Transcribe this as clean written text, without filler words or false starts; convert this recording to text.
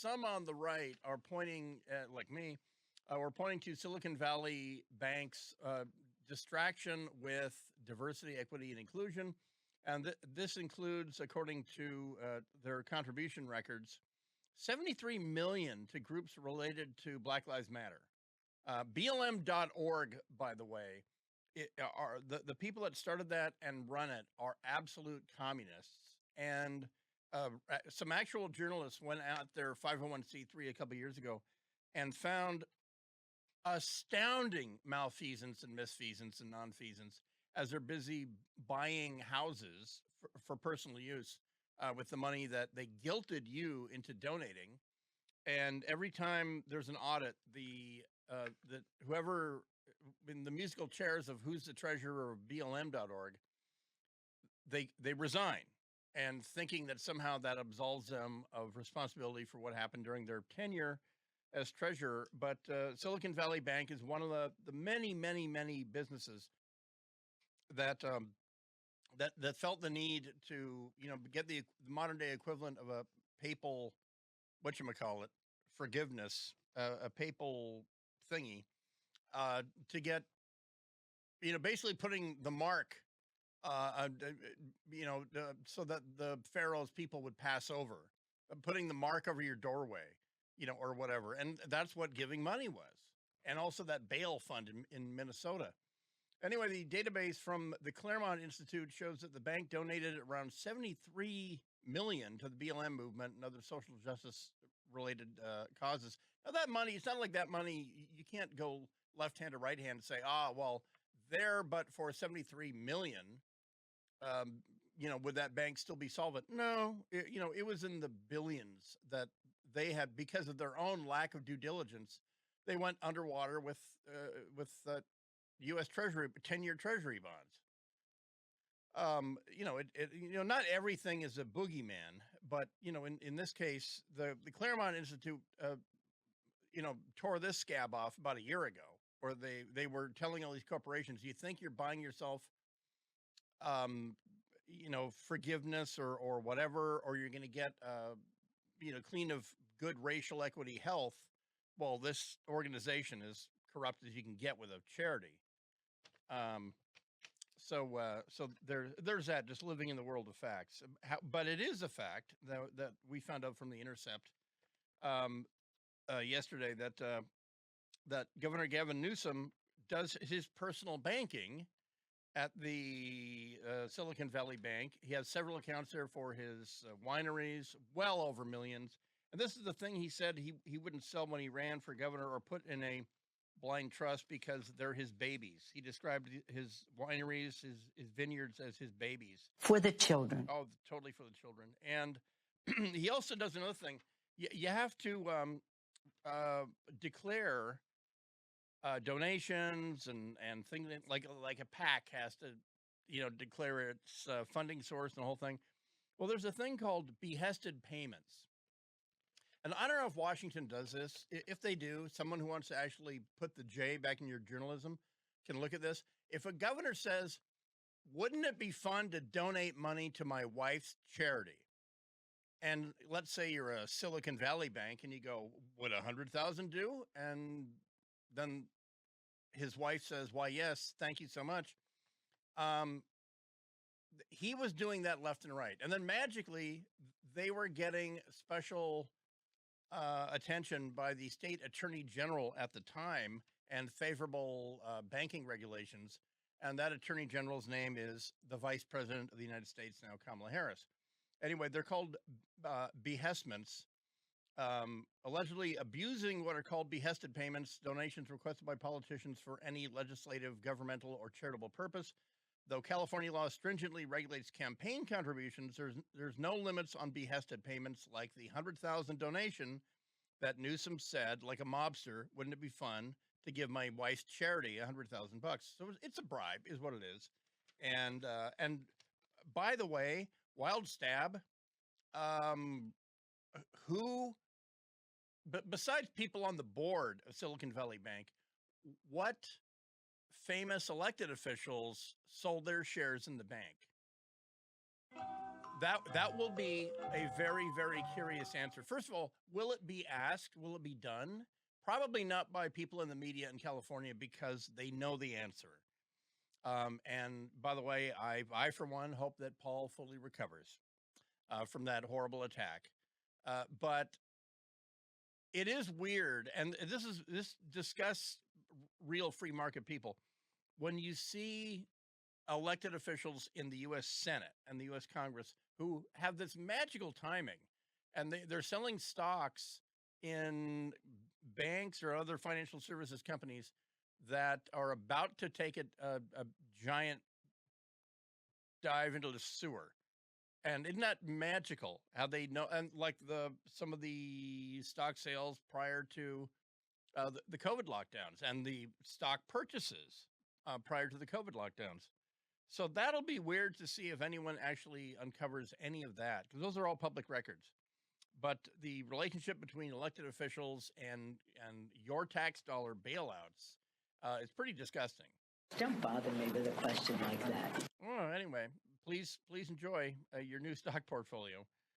some on the right are pointing, like me, we're pointing to Silicon Valley Bank's distraction with diversity, equity, and inclusion. And this includes, according to their contribution records, 73 million to groups related to Black Lives Matter. BLM.org, by the way, are the people that started that and run it are absolute communists. And some actual journalists went out their 501c3 a couple of years ago and found astounding malfeasance and misfeasance and nonfeasance as they're busy buying houses for personal use with the money that they guilted you into donating. And every time there's an audit, the whoever in the musical chairs of who's the treasurer of BLM.org, they resign, and thinking that somehow that absolves them of responsibility for what happened during their tenure as treasurer. But Silicon Valley Bank is one of the many businesses that that felt the need to get the modern day equivalent of a papal whatchamacallit forgiveness, a papal thingy, to get basically putting the mark, so that the Pharaoh's people would pass over, putting the mark over your doorway, or whatever. And that's what giving money was. And also that bail fund in Minnesota. Anyway, the database from the Claremont Institute shows that the bank donated around 73 million to the BLM movement and other social justice related causes. Now that money, it's not like that money, you can't go left hand or right hand and say, well, there, but for 73 million, would that bank still be solvent? No, it was in the billions that they had, because of their own lack of due diligence. They went underwater with U.S. Treasury 10-year Treasury bonds. Not everything is a boogeyman, but in this case, the Claremont Institute, tore this scab off about a year ago, or they were telling all these corporations, you think you're buying yourself, forgiveness or whatever, or you're going to get, clean of good racial equity health. Well, this organization is corrupt as you can get with a charity. So there's that, just living in the world of facts. But it is a fact that we found out from The Intercept yesterday that Governor Gavin Newsom does his personal banking at the Silicon Valley Bank. He has several accounts there for his wineries, well over millions. And this is the thing he said he wouldn't sell when he ran for governor or put in a blind trust because they're his babies. He described his wineries, his vineyards as his babies. For the children. Oh, totally for the children. And he also does another thing. You have to declare donations and things like a PAC has to, declare its funding source and the whole thing. Well, there's a thing called behested payments. And I don't know if Washington does this. If they do, someone who wants to actually put the J back in your journalism can look at this. If a governor says, wouldn't it be fun to donate money to my wife's charity? And let's say you're a Silicon Valley bank and you go, would 100,000 do? And then his wife says, why, yes, thank you so much. He was doing that left and right. And then magically, they were getting special attention by the state attorney general at the time and favorable banking regulations. And that attorney general's name is the vice president of the United States now, Kamala Harris. Anyway, they're called behestments, allegedly abusing what are called behested payments, donations requested by politicians for any legislative, governmental, or charitable purpose. Though California law stringently regulates campaign contributions, there's no limits on behested payments like the 100,000 donation that Newsom said, like a mobster, wouldn't it be fun to give my wife's charity $100,000? So it's a bribe, is what it is. And by the way, wild stab, besides people on the board of Silicon Valley Bank, what famous elected officials sold their shares in the bank? That will be a very, very curious answer. First of all, will it be asked? Will it be done? Probably not by people in the media in California because they know the answer. And by the way, I for one hope that Paul fully recovers from that horrible attack. But it is weird, and this discuss real free market people. When you see elected officials in the U.S. Senate and the U.S. Congress who have this magical timing, and they're selling stocks in banks or other financial services companies that are about to take a giant dive into the sewer. And isn't that magical how they know? And like some of the stock sales prior to the COVID lockdowns and the stock purchases prior to the COVID lockdowns. So that'll be weird to see if anyone actually uncovers any of that, because those are all public records. But the relationship between elected officials and your tax dollar bailouts is pretty disgusting. Don't bother me with a question like that. Well, anyway, please enjoy your new stock portfolio.